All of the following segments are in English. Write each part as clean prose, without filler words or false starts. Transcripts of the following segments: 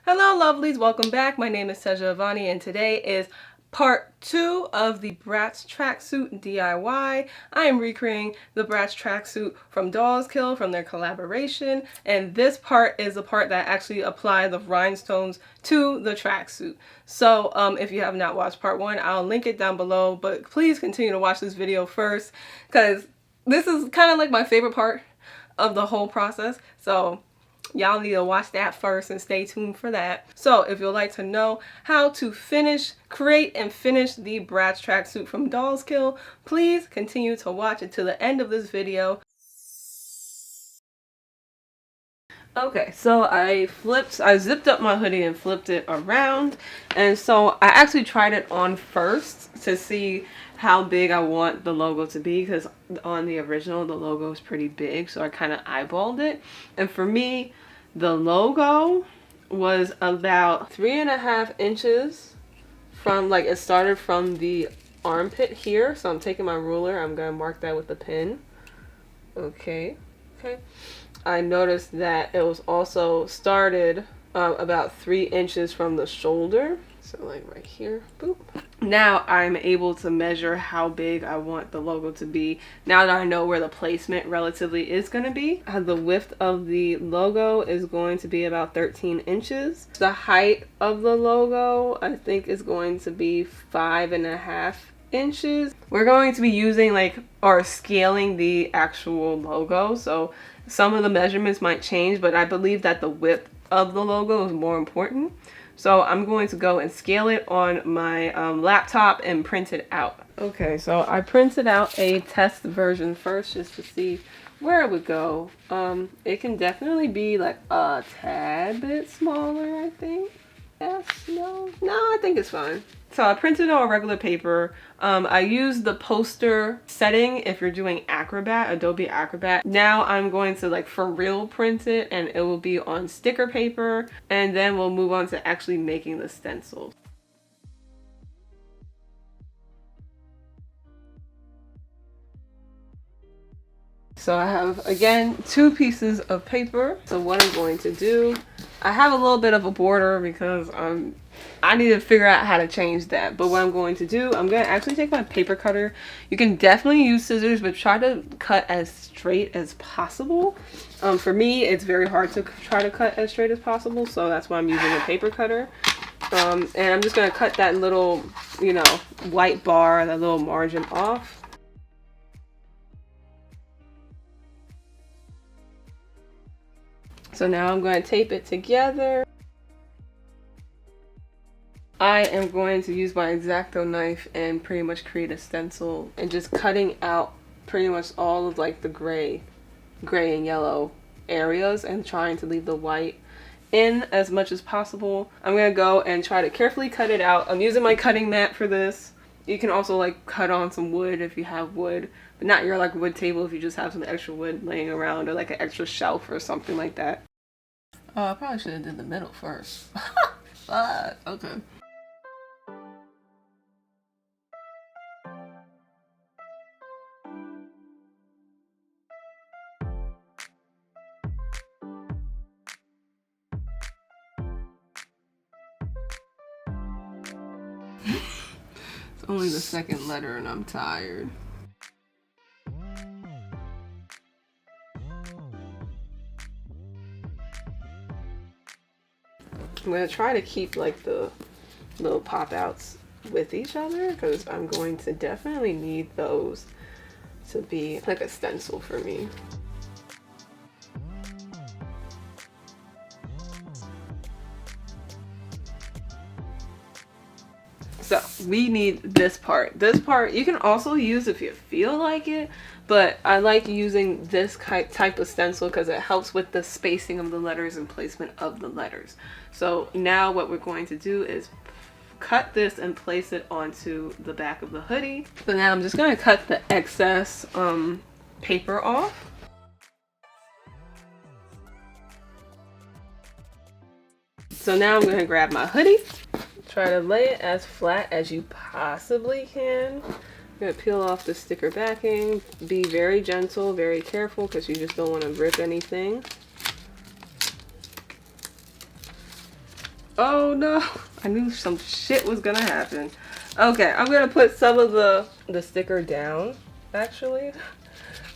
Hello lovelies, welcome back. My name is Tehja and today is part 2 of the Bratz Tracksuit DIY. I am recreating the Bratz Tracksuit from Dolls Kill from their collaboration, and this part is the part that actually apply the rhinestones to the tracksuit. So if you have not watched part 1, I'll link it down below, but please continue to watch this video first because this is kind of like my favorite part of the whole process. So y'all need to watch that first and stay tuned for that. So if you'd like to know how to create and finish the Bratz tracksuit from Dolls Kill, please continue to watch until the end of this video. Okay, so I zipped up my hoodie and flipped it around, and so I actually tried it on first to see how big I want the logo to be, because on the original the logo is pretty big, so I kind of eyeballed it, and for me the logo was about 3.5 inches from, like, it started from the armpit here, so I'm taking my ruler, I'm gonna mark that with a pin. Okay. I noticed that it was also started about 3 inches from the shoulder. So like right here, boop. Now I'm able to measure how big I want the logo to be. Now that I know where the placement relatively is going to be. The width of the logo is going to be about 13 inches. The height of the logo I think is going to be 5.5 inches. We're going to be using or scaling the actual logo, so some of the measurements might change, but I believe that the width of the logo is more important. So I'm going to go and scale it on my laptop and print it out. Okay, so I printed out a test version first just to see where it would go. It can definitely be like a tad bit smaller, I think. Yes, no, I think it's fine. So I printed on regular paper. I used the poster setting if you're doing Acrobat, Adobe Acrobat. Now I'm going to for real print it, and it will be on sticker paper, and then we'll move on to actually making the stencils. So I have, again, 2 pieces of paper. So what I'm going to do, I have a little bit of a border because I need to figure out how to change that. But what I'm going to do, I'm going to actually take my paper cutter. You can definitely use scissors, but try to cut as straight as possible. For me, it's very hard to try to cut as straight as possible, so that's why I'm using a paper cutter. And I'm just going to cut that little, white bar, that little margin off. So now I'm going to tape it together. I am going to use my Exacto knife and pretty much create a stencil, and just cutting out pretty much all of the gray and yellow areas and trying to leave the white in as much as possible. I'm going to go and try to carefully cut it out. I'm using my cutting mat for this. You can also cut on some wood if you have wood, but not your wood table if you just have some extra wood laying around, or an extra shelf or something like that. Oh, I probably should have did the middle first. Fuck. Okay. It's only the second letter and I'm tired. I'm going to try to keep the little pop outs with each other, because I'm going to definitely need those to be a stencil for me. So we need this part. This part you can also use if you feel like it, but I like using this type of stencil because it helps with the spacing of the letters and placement of the letters. So now what we're going to do is cut this and place it onto the back of the hoodie. So now I'm just going to cut the excess paper off. So now I'm going to grab my hoodie. Try to lay it as flat as you possibly can. I'm going to peel off the sticker backing. Be very gentle, very careful, because you just don't want to rip anything. Oh no, I knew some shit was gonna happen. Okay, I'm gonna put some of the sticker down actually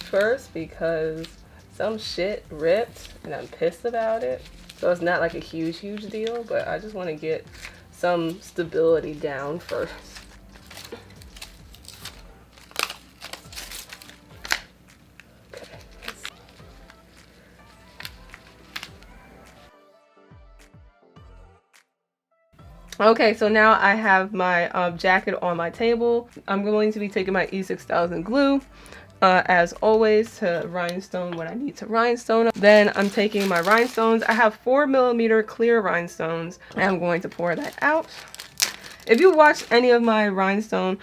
first because some shit ripped and I'm pissed about it. So it's not like a huge deal, but I just want to get some stability down first. Okay, so now I have my jacket on my table. I'm going to be taking my E6000 glue, as always, to rhinestone what I need to rhinestone. Then I'm taking my rhinestones. I have 4mm clear rhinestones, and I'm going to pour that out. If you watched any of my rhinestone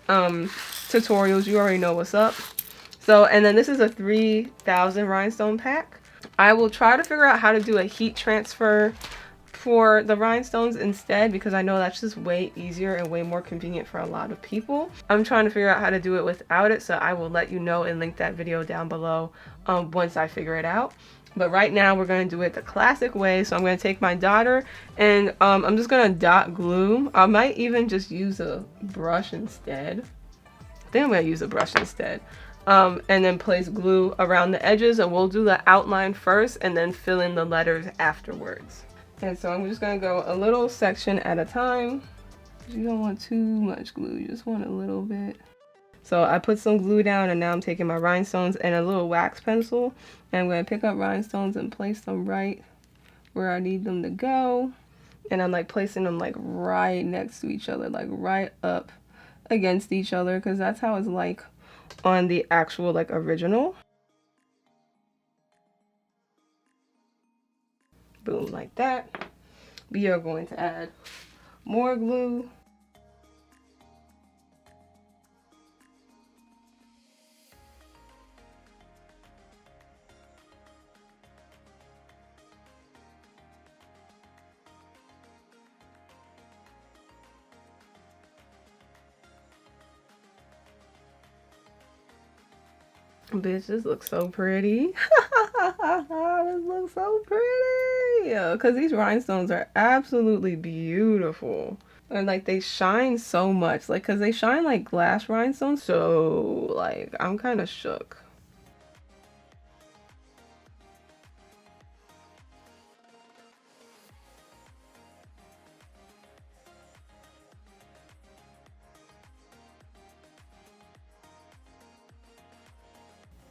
tutorials, you already know what's up. So, and then this is a 3000 rhinestone pack. I will try to figure out how to do a heat transfer for the rhinestones instead, because I know that's just way easier and way more convenient for a lot of people. I'm trying to figure out how to do it without it, so I will let you know and link that video down below once I figure it out. But right now we're going to do it the classic way. So I'm going to take my dotter and I'm just going to dot glue. I might even just use a brush instead. I think I'm going to use a brush instead. And then place glue around the edges, and we'll do the outline first and then fill in the letters afterwards. And so I'm just going to go a little section at a time. You don't want too much glue, you just want a little bit. So I put some glue down, and now I'm taking my rhinestones and a little wax pencil, and I'm going to pick up rhinestones and place them right where I need them to go. And I'm like placing them like right next to each other, like right up against each other, because that's how it's like on the actual like original. Boom, like that. We are going to add more glue. Bitch, this looks so pretty. This looks so pretty. Yeah, because these rhinestones are absolutely beautiful. And like they shine so much. Like, because they shine like glass rhinestones. So like I'm kind of shook.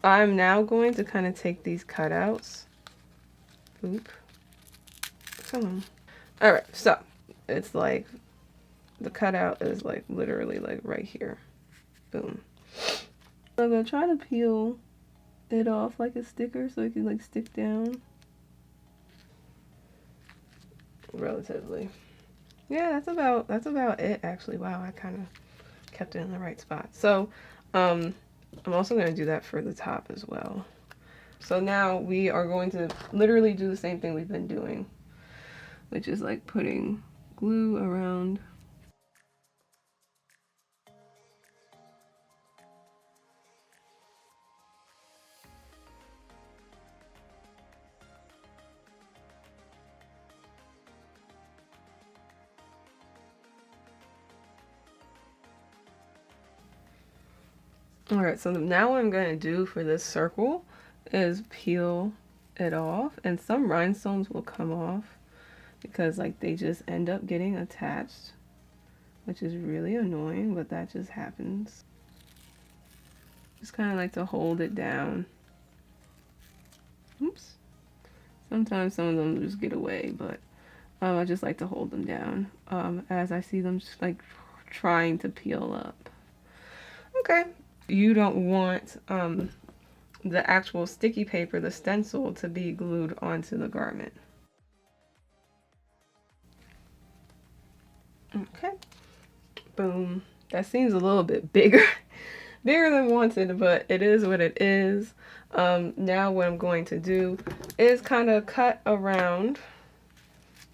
I'm now going to kind of take these cutouts. Oop. Come on. Alright, so it's like the cutout is like literally like right here. Boom. I'm gonna try to peel it off like a sticker so it can like stick down. Relatively. Yeah, that's about it actually. Wow, I kind of kept it in the right spot. So I'm also going to do that for the top as well. So now we are going to literally do the same thing we've been doing, which is like putting glue around. Alright, so now what I'm going to do for this circle is peel it off, and some rhinestones will come off because like they just end up getting attached, which is really annoying, but that just happens. Just kind of like to hold it down. Oops. Sometimes some of them just get away, but I just like to hold them down as I see them just like trying to peel up. Okay. You don't want the actual sticky paper, the stencil, to be glued onto the garment. Okay. Boom. That seems a little bit bigger. Bigger than wanted, but it is what it is. Now what I'm going to do is kind of cut around,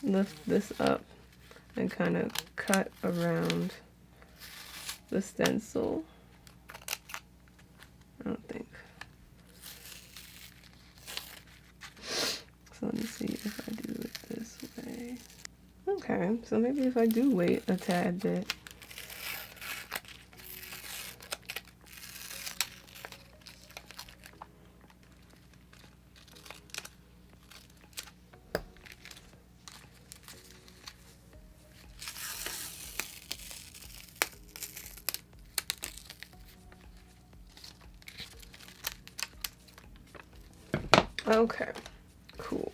lift this up, and kind of cut around the stencil. I don't think. So let me see if I do it this way. Okay, so maybe if I do wait a tad bit. Okay, cool.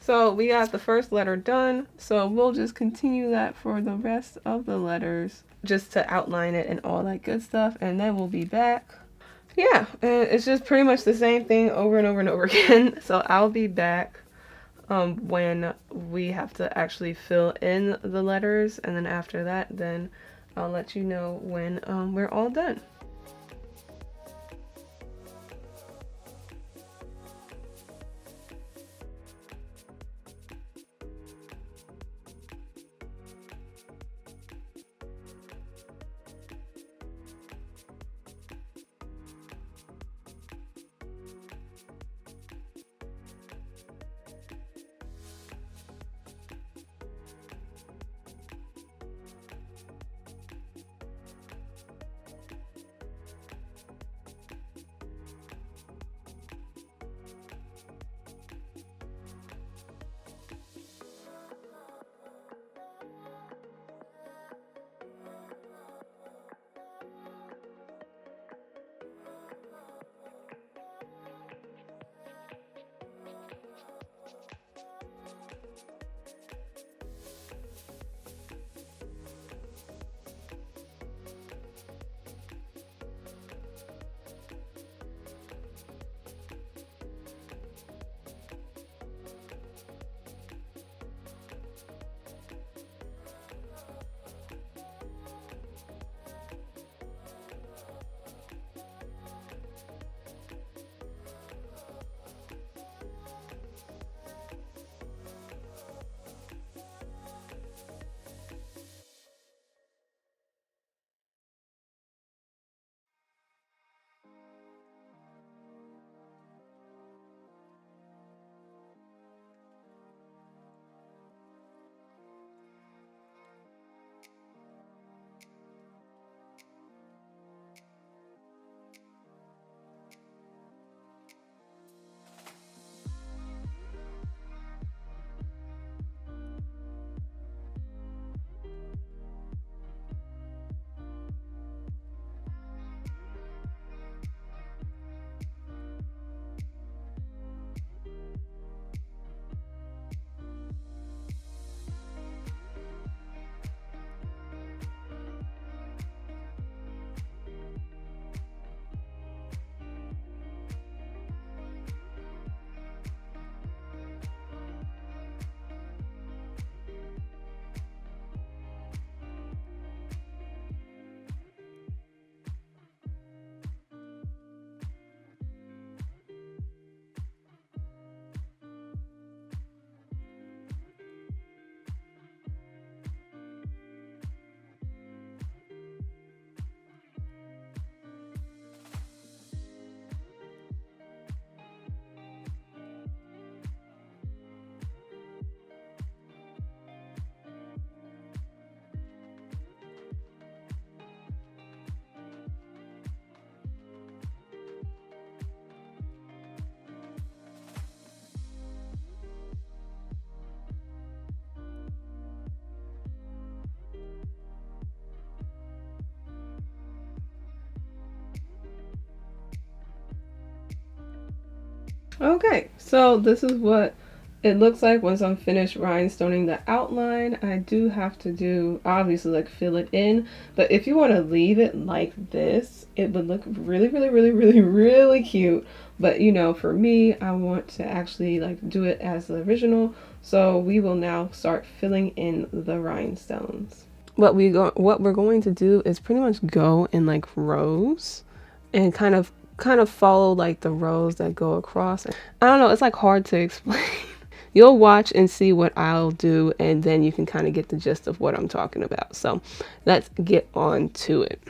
So we got the first letter done, so we'll just continue that for the rest of the letters, just to outline it and all that good stuff, and then we'll be back. Yeah, and it's just pretty much the same thing over and over and over again. So I'll be back when we have to actually fill in the letters, and then after that, then I'll let you know when we're all done. Okay, so this is what it looks like once I'm finished rhinestoning the outline. I do have to do, obviously, like fill it in, but if you want to leave it like this, it would look really, really, really, really, really cute. But you know, for me, I want to actually like do it as the original. So we will now start filling in the rhinestones. What we're going to do is pretty much go in like rows and kind of follow like the rows that go across. I don't know, it's like hard to explain. You'll watch and see what I'll do, and then you can kind of get the gist of what I'm talking about. So let's get on to it.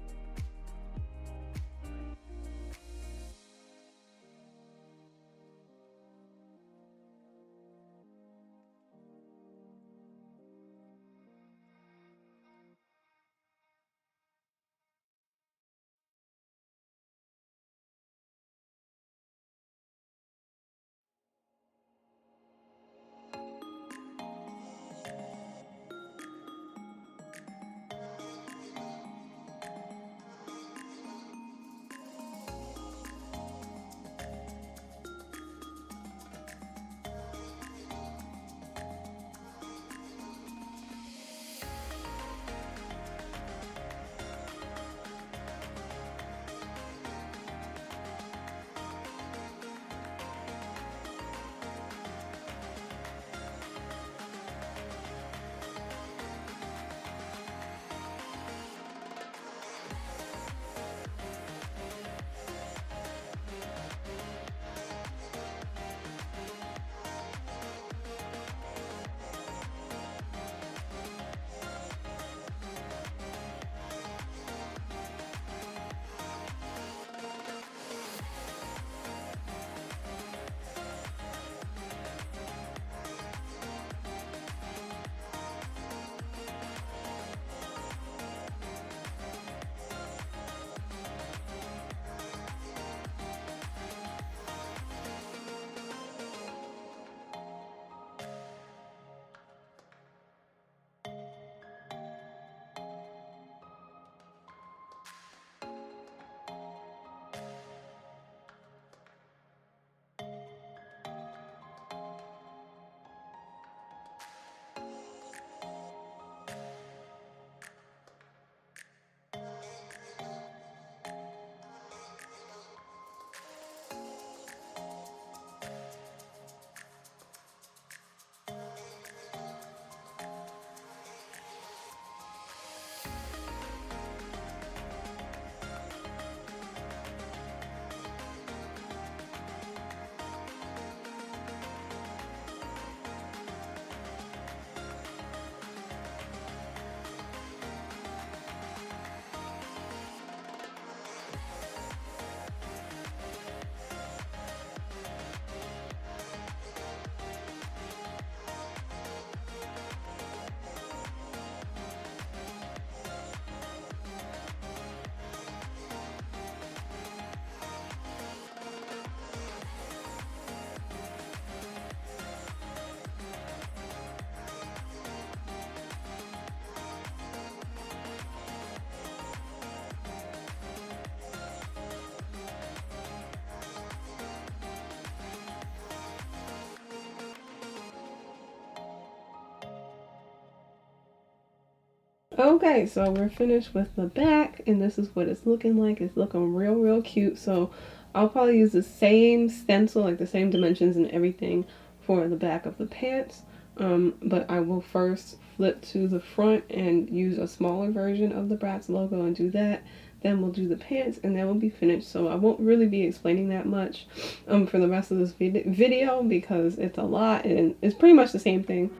Okay, so we're finished with the back, and this is what it's looking like. It's looking real cute. So I'll probably use the same stencil, like the same dimensions and everything for the back of the pants. But I will first flip to the front and use a smaller version of the Bratz logo and do that. Then we'll do the pants and then we'll be finished. So I won't really be explaining that much for the rest of this video because it's a lot and it's pretty much the same thing.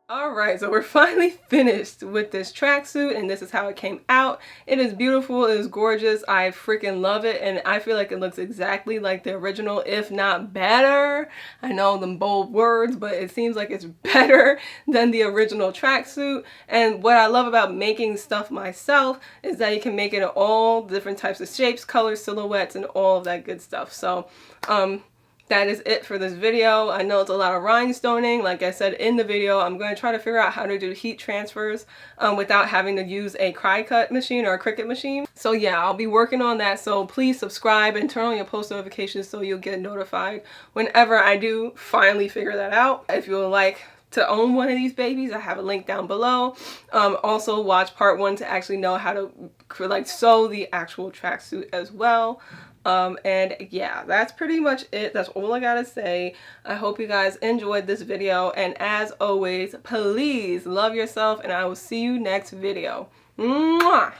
Alright, so we're finally finished with this tracksuit, and this is how it came out. It is beautiful, it is gorgeous, I freaking love it, and I feel like it looks exactly like the original, if not better. I know them bold words, but it seems like it's better than the original tracksuit. And what I love about making stuff myself is that you can make it in all different types of shapes, colors, silhouettes, and all of that good stuff. So, that is it for this video. I know it's a lot of rhinestoning. Like I said in the video, I'm going to try to figure out how to do heat transfers without having to use a cry cut machine or a Cricut machine. So yeah, I'll be working on that. So please subscribe and turn on your post notifications so you'll get notified whenever I do finally figure that out. If you would like to own one of these babies, I have a link down below. Also watch part 1 to actually know how to like sew the actual tracksuit as well. And yeah, that's pretty much it. That's all I gotta say. I hope you guys enjoyed this video, and as always, please love yourself, and I will see you next video. Mwah!